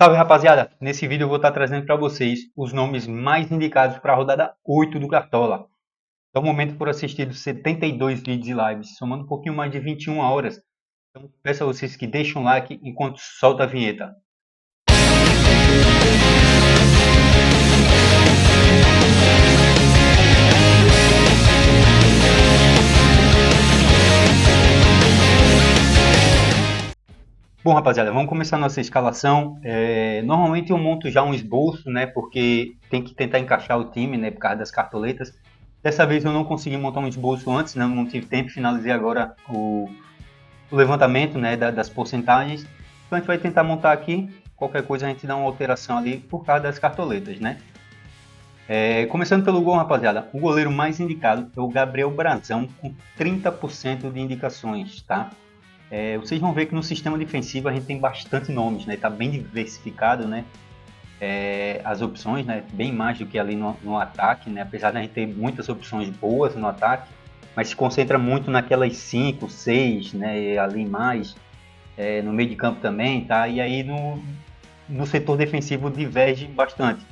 Salve, rapaziada! Nesse vídeo eu vou estar trazendo para vocês os nomes mais indicados para a rodada 8 do Cartola. É o momento por assistir 72 vídeos e lives, somando um pouquinho mais de 21 horas. Então peço a vocês que deixem um like enquanto solta a vinheta. Bom, rapaziada, vamos começar nossa escalação. Normalmente eu monto já um esboço, né? Porque tem que tentar encaixar o time, né? Por causa das cartoletas. Dessa vez eu não consegui montar um esboço antes, né, não tive tempo, finalizei agora o levantamento, né, das porcentagens. Então a gente vai tentar montar aqui. Qualquer coisa a gente dá uma alteração ali por causa das cartoletas, né? Começando pelo gol, rapaziada. O goleiro mais indicado é o Gabriel Brazão, com 30% de indicações, tá? Vocês vão ver que no sistema defensivo a gente tem bastante nomes, né? Tá bem diversificado, né? As opções, né? Bem mais do que ali no ataque, né? Apesar de a gente ter muitas opções boas no ataque, mas se concentra muito naquelas 5, 6, né? Ali mais, no meio de campo também, tá? E aí no setor defensivo diverge bastante.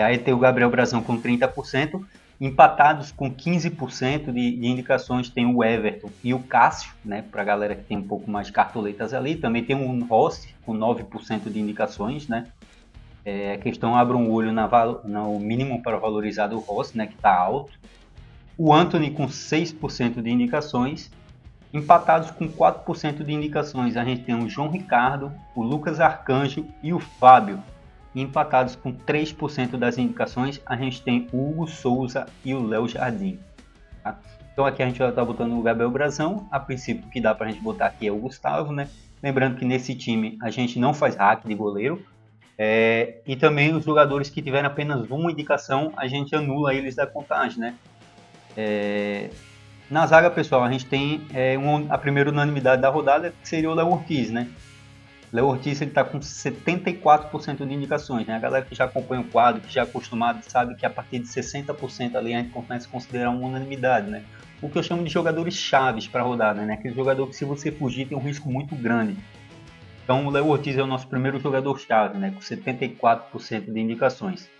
Aí tem o Gabriel Brazão com 30%, empatados com 15% de indicações tem o Everton e o Cássio, né, para a galera que tem um pouco mais de cartoletas ali. Também tem o Rossi com 9% de indicações, né. A questão abre um olho no mínimo para valorizar do Rossi, né, que está alto. O Anthony com 6% de indicações. Empatados com 4% de indicações, a gente tem o João Ricardo, o Lucas Arcanjo e o Fábio. Empatados com 3% das indicações, a gente tem o Hugo Souza e o Léo Jardim. Tá? Então aqui a gente já está botando o Gabriel Brazão. A princípio o que dá para a gente botar aqui é o Gustavo, né? Lembrando que nesse time a gente não faz hack de goleiro. E também os jogadores que tiverem apenas uma indicação, a gente anula eles da contagem, né? Na zaga, pessoal, a gente tem a primeira unanimidade da rodada, que seria o Léo Ortiz, né? Léo Ortiz está com 74% de indicações, né? A galera que já acompanha o quadro, que já é acostumado, sabe que a partir de 60% ali a gente começa a considerar uma unanimidade, né? O que eu chamo de jogadores chaves para a rodada, né? Aquele jogador que se você fugir tem um risco muito grande. Então o Léo Ortiz é o nosso primeiro jogador chave, né? Com 74% de indicações.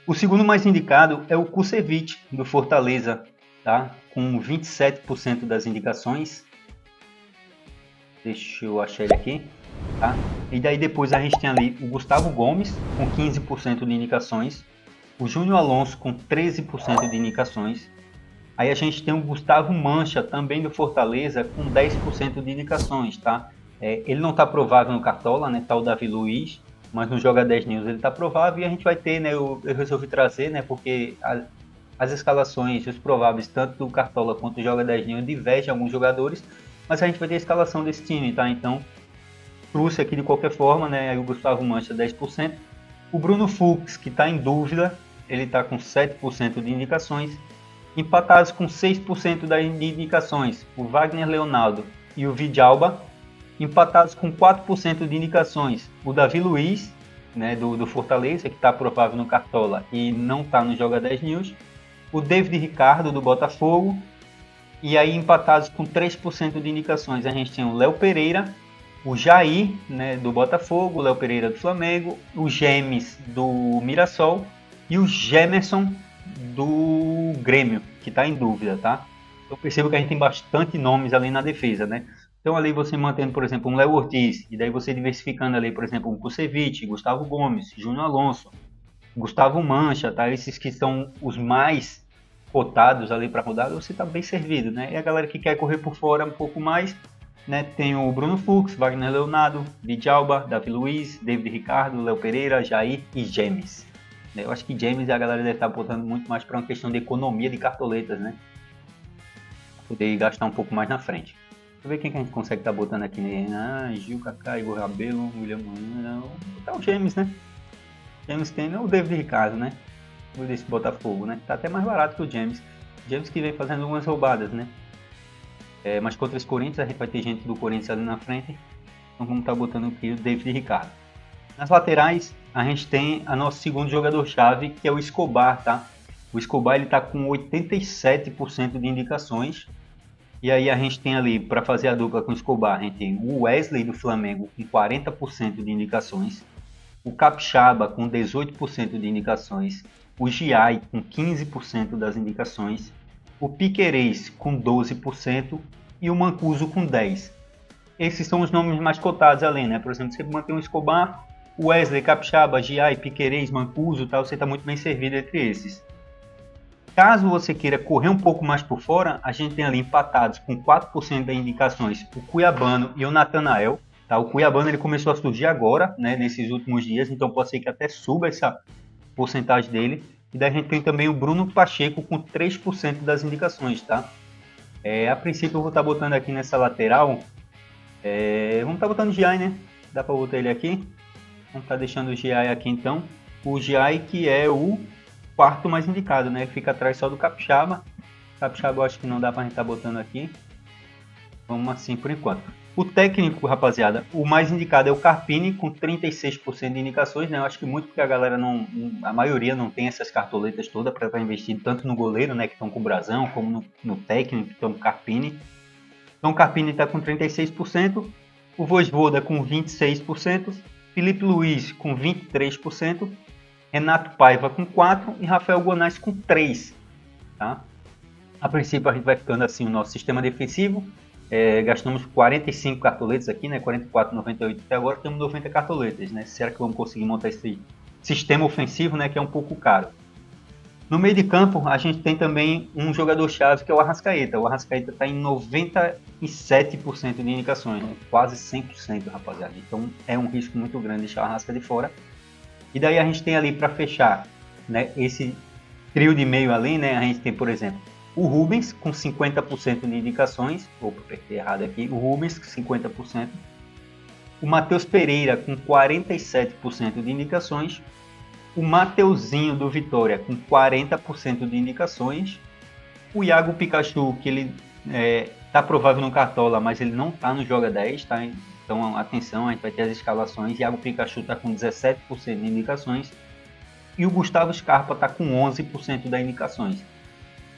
O segundo mais indicado é o Kusevich, do Fortaleza, tá? Com 27% das indicações. Deixa eu achar ele aqui, tá? E daí depois a gente tem ali o Gustavo Gomes com 15% de indicações, o Júnior Alonso com 13% de indicações. Aí a gente tem o Gustavo Mancha, também do Fortaleza, com 10% de indicações, tá? Ele não está provável no Cartola, né? Tá o Davi Luiz, mas no Joga 10 News ele está provável e a gente vai ter, né? Eu resolvi trazer, né? Porque as escalações, os prováveis, tanto do Cartola quanto do Joga 10 News, divergem alguns jogadores, mas a gente vai ter a escalação desse time, tá? Então, trouxe aqui de qualquer forma, né? Aí o Gustavo Mancha 10%. O Bruno Fux, que está em dúvida, ele está com 7% de indicações. Empatados com 6% de indicações, o Wagner Leonardo e o Vidalba. Empatados com 4% de indicações, o Davi Luiz, né, do Fortaleza, que está provável no Cartola e não está no Joga 10 News. O David Ricardo, do Botafogo. E aí, empatados com 3% de indicações, a gente tem o Léo Pereira, o Jair, né, do Botafogo, o Léo Pereira do Flamengo, o Gemes do Mirassol e o Gemerson do Grêmio, que está em dúvida, tá? Eu percebo que a gente tem bastante nomes ali na defesa, né? Então ali você mantendo, por exemplo, um Léo Ortiz, e daí você diversificando ali, por exemplo, um Kusevich, Gustavo Gomes, Júnior Alonso, Gustavo Mancha, tá? Esses que são os mais cotados ali para rodada, você está bem servido, né? E a galera que quer correr por fora um pouco mais, né? Tem o Bruno Fux, Wagner Leonardo, Vidalba, Davi Luiz, David Ricardo, Léo Pereira, Jair e James. Eu acho que James a galera deve estar botando muito mais para uma questão de economia de cartoletas, né? Poder gastar um pouco mais na frente. Deixa eu ver quem que a gente consegue estar botando aqui, né? Gil, Kaká, Igor Rabelo, William Manhã. Vou botar o James, né? James tem o David Ricardo, né? Desse Botafogo, né? Tá até mais barato que o James. James que vem fazendo algumas roubadas, né? Mas contra os Corinthians, a gente vai ter gente do Corinthians ali na frente. Então vamos estar botando aqui o David Ricardo. Nas laterais, a gente tem a nosso segundo jogador-chave, que é o Escobar, tá? O Escobar, ele tá com 87% de indicações. E aí a gente tem ali, para fazer a dupla com o Escobar, a gente tem o Wesley do Flamengo com 40% de indicações, o Capixaba com 18% de indicações, o Giai com 15% das indicações, o Piquerez com 12% e o Mancuso com 10%. Esses são os nomes mais cotados ali, né? Por exemplo, você mantém o Escobar, o Wesley, Capixaba, Giai, Piquerez, Mancuso, tal, você está muito bem servido entre esses. Caso você queira correr um pouco mais por fora, a gente tem ali empatados com 4% das indicações o Cuiabano e o Natanael. Tá? O Cuiabano ele começou a surgir agora, né, nesses últimos dias, então pode ser que até suba essa porcentagem dele. E daí a gente tem também o Bruno Pacheco com 3% das indicações. Tá? A princípio eu vou estar botando aqui nessa lateral, vamos estar botando o Giai, né? Dá para botar ele aqui. Vamos estar deixando o Giai aqui então. O Giai que é o quarto mais indicado, né? Fica atrás só do Capixaba. Capixaba eu acho que não dá pra gente estar botando aqui. Vamos assim por enquanto. O técnico, rapaziada, o mais indicado é o Carpini, com 36% de indicações, né? Eu acho que muito porque a galera não, a maioria não tem essas cartoletas todas para estar investindo tanto no goleiro, né, que estão com o Brasão, como no técnico, que estão com o Carpini. Então o Carpini está com 36%, o Vojvoda com 26%, Felipe Luiz com 23%, Renato Paiva com 4% e Rafael Gonçalves com 3%. Tá? A princípio a gente vai ficando assim o nosso sistema defensivo. Gastamos 45 cartoletas aqui, né? 44,98 até agora, temos 90 cartoletas, né? Será que vamos conseguir montar esse sistema ofensivo, né? Que é um pouco caro. No meio de campo, a gente tem também um jogador-chave que é o Arrascaeta. O Arrascaeta está em 97% de indicações, né? Quase 100%, rapaziada. Então é um risco muito grande deixar o Arrasca de fora. E daí a gente tem ali para fechar, né, esse trio de meio ali, né? A gente tem, por exemplo, o Rubens com 50% de indicações. Opa, apertei errado aqui. O Rubens com 50%. O Matheus Pereira com 47% de indicações. O Mateuzinho do Vitória com 40% de indicações. O Iago Pikachu, que ele tá provável no Cartola, mas ele não tá no Joga 10, tá? Então atenção, a gente vai ter as escalações. Iago Pikachu tá com 17% de indicações. E o Gustavo Scarpa tá com 11% das indicações.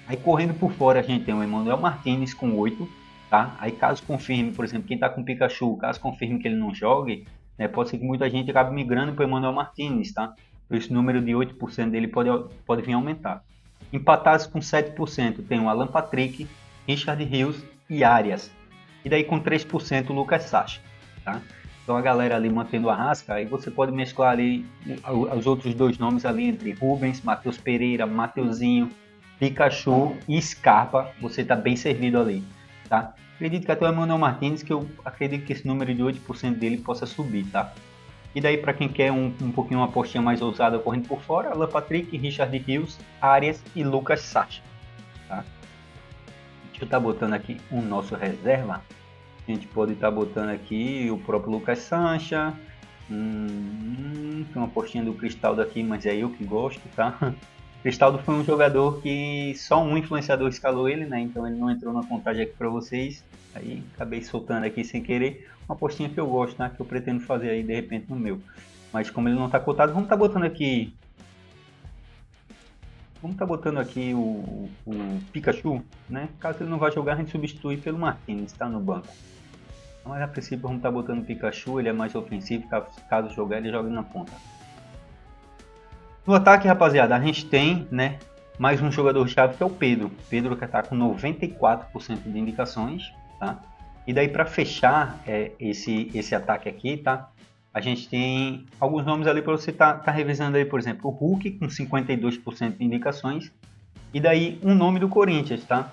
Aí correndo por fora a gente tem o Emmanuel Martinez com 8%, tá? Aí caso confirme, por exemplo, quem tá com Pikachu, caso confirme que ele não jogue, né, pode ser que muita gente acabe migrando para o Emmanuel Martinez, tá? Esse número de 8% dele pode vir a aumentar. Empatados com 7% tem o Alan Patrick, Richard Rios e Arias. E daí com 3% o Lucas Sacha, tá? Então a galera ali mantendo a Arrasca, aí você pode mesclar ali os outros dois nomes ali entre Rubens, Matheus Pereira, Mateuzinho, Pikachu e Scarpa, você está bem servido ali, tá? Acredito que até o Emmanuel Martinez, que eu acredito que esse número de 8% dele possa subir, tá? E daí para quem quer um pouquinho uma apostinha mais ousada correndo por fora, Alan Patrick, Richard Rios, Arias e Lucas Sacha, tá? Deixa eu estar botando aqui o nosso reserva. A gente pode estar botando aqui o próprio Lucas Sacha. Tem uma apostinha do Cristaldo aqui, mas é eu que gosto, tá? Cristaldo foi um jogador que só um influenciador escalou ele, né? Então ele não entrou na contagem aqui para vocês. Aí acabei soltando aqui sem querer uma apostinha que eu gosto, né? Que eu pretendo fazer aí de repente no meu. Mas como ele não está cotado, vamos estar botando aqui. Vamos estar botando aqui o Pikachu, né? Caso ele não vá jogar, a gente substitui pelo Martinez, está no banco. Mas a princípio vamos estar botando o Pikachu, ele é mais ofensivo, caso jogar ele joga na ponta. No ataque, rapaziada, a gente tem, né, mais um jogador-chave que é o Pedro. Pedro que está com 94% de indicações, tá? E daí para fechar esse ataque aqui, tá? A gente tem alguns nomes ali para você tá revisando aí, por exemplo, o Hulk com 52% de indicações. E daí um nome do Corinthians, tá?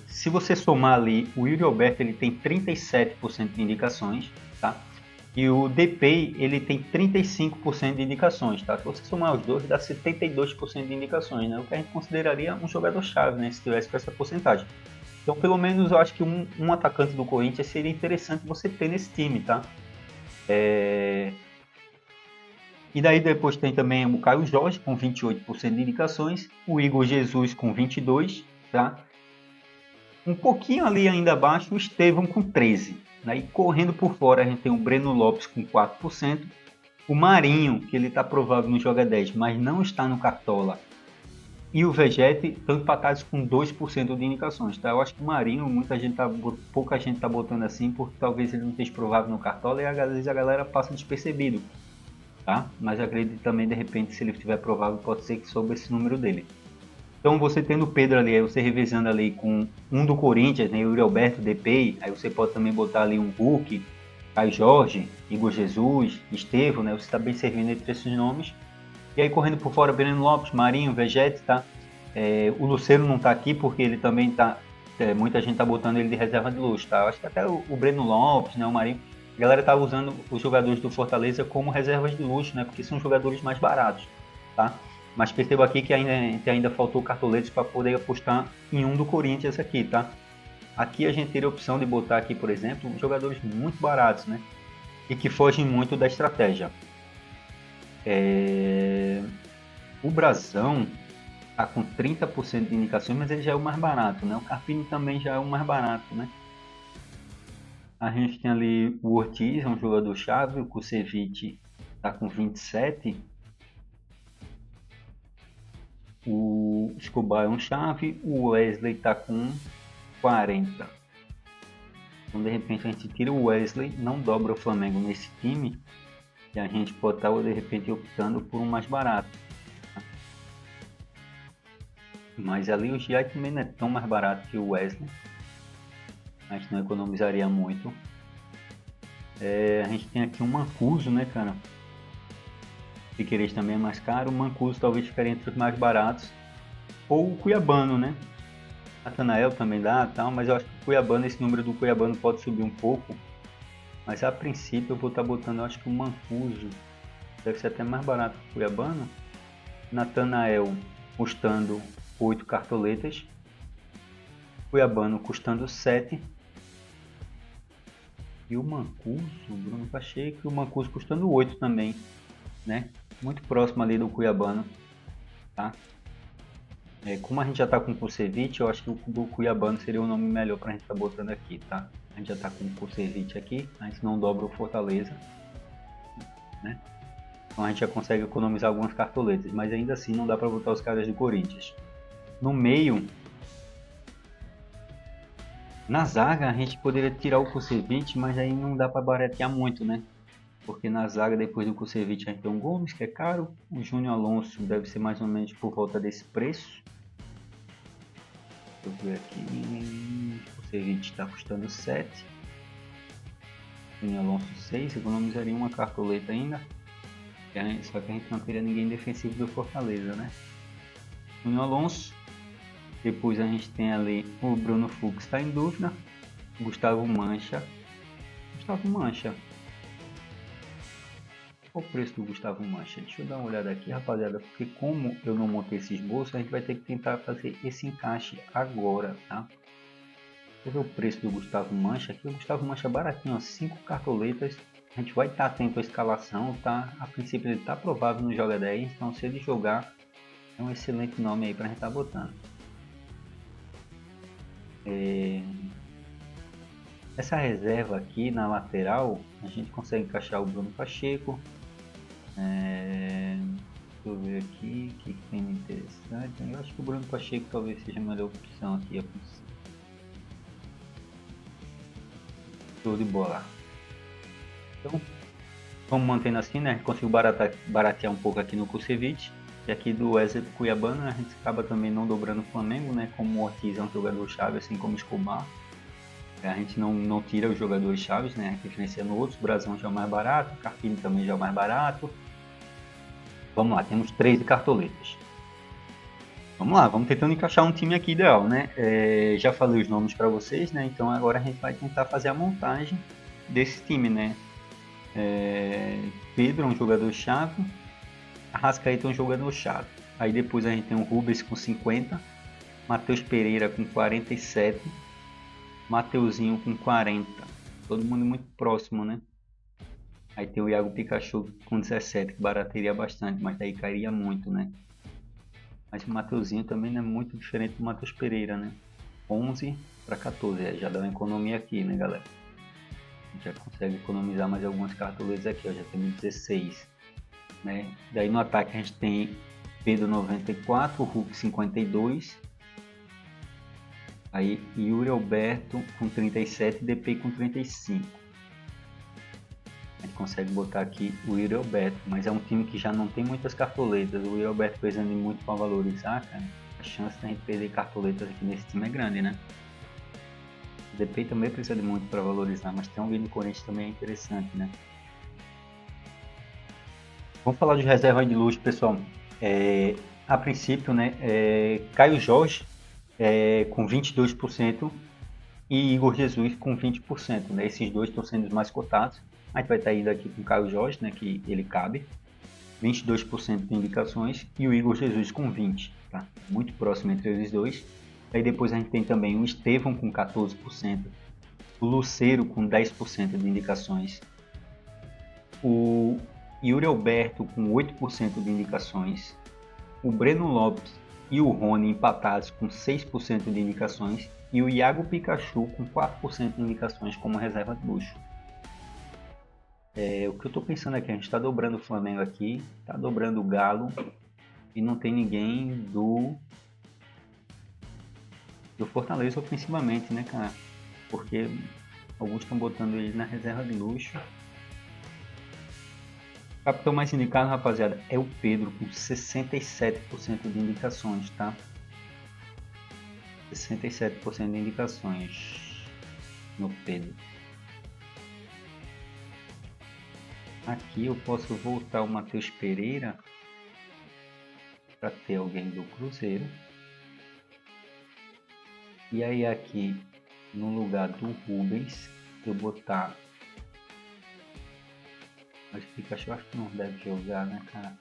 Se você somar ali, o Yuri Alberto ele tem 37% de indicações, tá? E o DPay ele tem 35% de indicações, tá? Se você somar os dois, dá 72% de indicações, né? O que a gente consideraria um jogador-chave, né? Se tivesse com essa porcentagem. Então, pelo menos, eu acho que um atacante do Corinthians seria interessante você ter nesse time, tá? E daí depois tem também o Caio Jorge com 28% de indicações, o Igor Jesus com 22%, tá? Um pouquinho ali ainda abaixo, o Estevão com 13%. Né? E correndo por fora a gente tem o Breno Lopes com 4%, o Marinho, que ele está provável no Joga 10, mas não está no Cartola, e o Vegete estão empatados com 2% de indicações, tá? Eu acho que o Marinho, pouca gente tá botando assim, porque talvez ele não esteja provado no Cartola e às vezes a galera passa despercebido, tá? Mas acredito também, de repente, se ele estiver provado, pode ser que soube esse número dele. Então você tendo o Pedro ali, aí você revezando ali com um do Corinthians, né, Yuri Alberto, Depay, aí você pode também botar ali um Hulk, Caio Jorge, Igor Jesus, Estevão, né? Você está bem servindo entre esses nomes. E aí correndo por fora, Breno Lopes, Marinho, Vegete, tá? O Lucero não tá aqui porque ele também tá... muita gente tá botando ele de reserva de luxo, tá? Eu acho que até o Breno Lopes, né, o Marinho, a galera tá usando os jogadores do Fortaleza como reservas de luxo, né? Porque são jogadores mais baratos, tá? Mas perceba aqui que ainda faltou cartoletes para poder apostar em um do Corinthians aqui, tá? Aqui a gente teria a opção de botar aqui, por exemplo, jogadores muito baratos, né? E que fogem muito da estratégia. O Brasão está com 30% de indicações, mas ele já é o mais barato, né? O Carpini também já é o mais barato, né? A gente tem ali o Ortiz, é um jogador chave, o Kusevich está com 27%. O Escobar é um chave, o Wesley está com 40%. Então, de repente, a gente tira o Wesley, não dobra o Flamengo nesse time, e a gente pode estar, de repente, optando por um mais barato. Mas ali o Giai também não é tão mais barato que o Wesley. A gente não economizaria muito. A gente tem aqui um Mancuso, né, cara? Piquerez também é mais caro. O Mancuso talvez ficaria entre os mais baratos. Ou o Cuiabano, né? Natanael também dá, tal, mas eu acho que o Cuiabano, esse número do Cuiabano pode subir um pouco. Mas a princípio eu vou estar botando, eu acho que o Mancuso deve ser até mais barato que o Cuiabano. Natanael custando 8 cartoletas. Cuiabano custando 7. E o Mancuso, o Bruno Pacheco, e o Mancuso custando 8 também, né? Muito próximo ali do Cuiabano, tá? Como a gente já está com o Kusevich, eu acho que o do Cuiabano seria o nome melhor para a gente estar botando aqui, tá? A gente já está com o Kusevich aqui, a gente não dobra o Fortaleza, né? Então a gente já consegue economizar algumas cartoletas, mas ainda assim não dá para botar os caras do Corinthians. No meio, na zaga a gente poderia tirar o Kusevich, mas aí não dá para baratear muito, né? Porque na zaga depois do Kusevich a gente tem o Gomes, que é caro, o Júnior Alonso deve ser mais ou menos por volta desse preço. Deixa eu ver aqui, o Kusevich está custando 7, Júnior Alonso 6, economizaria uma cartoleta ainda, só que a gente não teria ninguém defensivo do Fortaleza, né? Júnior Alonso, depois a gente tem ali o Bruno Fux, está em dúvida, Gustavo Mancha, qual o preço do Gustavo Mancha? Deixa eu dar uma olhada aqui, rapaziada, porque como eu não montei esse esboço, a gente vai ter que tentar fazer esse encaixe agora, tá? Deixa eu ver o preço do Gustavo Mancha aqui. O Gustavo Mancha baratinho, ó, 5 cartoletas. A gente vai estar atento à escalação, tá? A princípio ele está aprovado no Joga 10, então se ele jogar, é um excelente nome aí para a gente estar botando. Essa reserva aqui na lateral, a gente consegue encaixar o Bruno Pacheco. Deixa eu ver aqui o que tem de interessante. Eu acho que o Bruno Pacheco talvez seja a melhor opção aqui. Show de bola. Então, vamos mantendo assim, né? A gente conseguiu baratear um pouco aqui no Kusevich. E aqui do Wesley do Cuiabano, a gente acaba também não dobrando o Flamengo, né? Como o Ortiz é um jogador chave, assim como o Escobar. A gente não tira os jogadores chaves, né? A gente diferencia no outros. O Brasão já é o mais barato, o Carpini também já é o mais barato. Vamos lá, temos 13 cartoletas. Vamos lá, vamos tentando encaixar um time aqui ideal, né? Já falei os nomes para vocês, né? Então agora a gente vai tentar fazer a montagem desse time, né? Pedro é um jogador chave, Arrascaeta é um jogador chave. Aí depois a gente tem o Rubens com 50, Matheus Pereira com 47, Mateuzinho com 40. Todo mundo muito próximo, né? Aí tem o Iago Pikachu com 17, que barateria bastante, mas daí cairia muito, né? Mas o Mateuzinho também não é muito diferente do Matheus Pereira, né? 11 para 14, já dá uma economia aqui, né, galera? A gente já consegue economizar mais algumas cartoletas aqui, ó, já temos 16, né? Daí no ataque a gente tem Pedro 94, Hulk 52. Aí Yuri Alberto com 37 e DP com 35. A gente consegue botar aqui o Yuri Alberto, mas é um time que já não tem muitas cartoletas. O Yuri Alberto precisando de muito para valorizar, cara. A chance de a gente perder cartoletas aqui nesse time é grande, né? O DP também precisa de muito para valorizar, mas tem alguém do Corinthians também é interessante, né? Vamos falar de reserva de luxo, pessoal. A princípio, né? Caio Jorge com 22% e Igor Jesus com 20%, né? Esses dois estão sendo os mais cotados. A gente vai estar indo aqui com o Caio Jorge, né? Que ele cabe, 22% de indicações, e o Igor Jesus com 20%, tá? Muito próximo entre eles dois. Aí depois a gente tem também o Estevão com 14%, o Luceiro com 10% de indicações, o Yuri Alberto com 8% de indicações, o Breno Lopes e o Rony empatados com 6% de indicações e o Iago Pikachu com 4% de indicações como reserva de luxo. O que eu estou pensando aqui, a gente está dobrando o Flamengo aqui, está dobrando o Galo e não tem ninguém do Fortaleza ofensivamente, né, cara? Porque alguns estão botando ele na reserva de luxo. O capitão mais indicado, rapaziada, é o Pedro, com 67% de indicações, tá? 67% de indicações no Pedro. Aqui eu posso voltar o Matheus Pereira para ter alguém do Cruzeiro. E aí aqui no lugar do Rubens eu botar... Mas o Pikachu acho que não deve jogar, né, cara?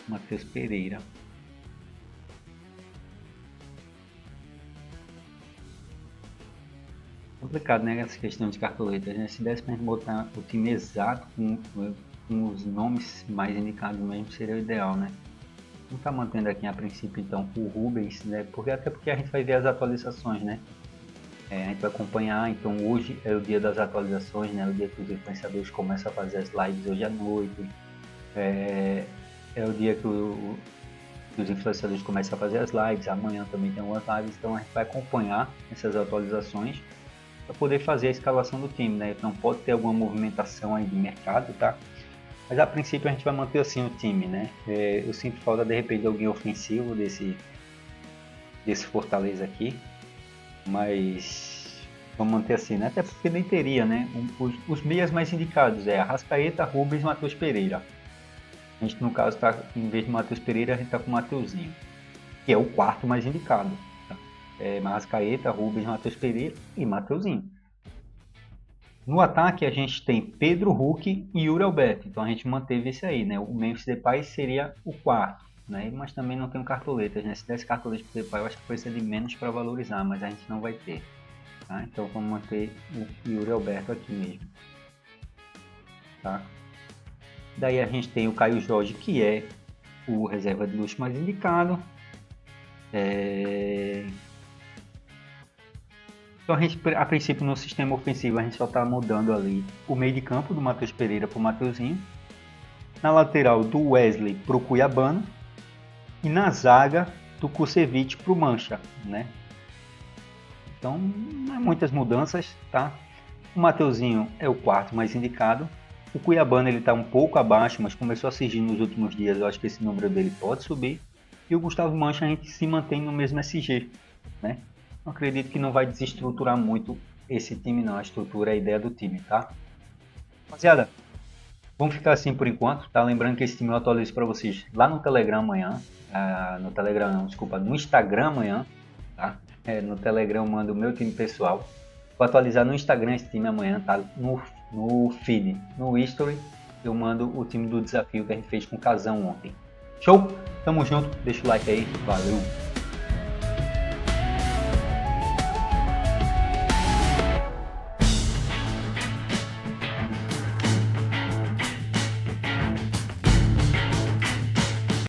Matheus Pereira. Complicado, né, essa questão de cartoletas, né? Se desse pra gente botar o time exato com os nomes mais indicados mesmo, seria o ideal, né? Vamos estar mantendo aqui a princípio então o Rubens, né? Até porque a gente vai ver as atualizações, né? A gente vai acompanhar, então hoje é o dia das atualizações, né? O dia que os influenciadores começam a fazer as lives hoje à noite. É o dia que os influenciadores começam a fazer as lives, amanhã também tem algumas lives, então a gente vai acompanhar essas atualizações para poder fazer a escalação do time, né? Então pode ter alguma movimentação aí de mercado, tá? Mas a princípio a gente vai manter assim o time, né? Eu sinto falta de repente de alguém ofensivo desse Fortaleza aqui, mas vamos manter assim, né? Até porque nem teria, né? Os meias mais indicados Arrascaeta, Rubens e Matheus Pereira. A gente no caso tá, em vez de Matheus Pereira, a gente tá com o Mateuzinho, que é o quarto mais indicado. Tá? Arrascaeta, Rubens, Matheus Pereira e Mateuzinho. No ataque a gente tem Pedro, Hulk e Yuri Alberto, então a gente manteve esse aí, né? O Memphis Depay seria o quarto, né? Mas também não tem cartoletas, né? Se desse cartoletas para o Depay, eu acho que vai ser de menos para valorizar, mas a gente não vai ter, tá? Então vamos manter o Yuri Alberto aqui mesmo, tá? Daí a gente tem o Caio Jorge, que é o reserva de luxo mais indicado. Então a princípio no sistema ofensivo a gente só está mudando ali o meio de campo do Matheus Pereira para o Mateuzinho, na lateral do Wesley para o Cuiabano e na zaga do Kusevich para o Mancha, né? Então não é muitas mudanças, tá? O Mateuzinho é o quarto mais indicado. O Cuiabano ele está um pouco abaixo, mas começou a surgir nos últimos dias, eu acho que esse número dele pode subir. E o Gustavo Mancha a gente se mantém no mesmo SG, né? Não acredito que não vai desestruturar muito esse time não, a estrutura, a ideia do time, tá? Rapaziada, vamos ficar assim por enquanto, tá? Lembrando que esse time eu atualizo para vocês lá no Telegram amanhã, no Instagram amanhã, tá? No Telegram eu mando o meu time pessoal, vou atualizar no Instagram esse time amanhã, tá? No feed, no history, eu mando o time do desafio que a gente fez com o Casão ontem. Show? Tamo junto, deixa o like aí, valeu!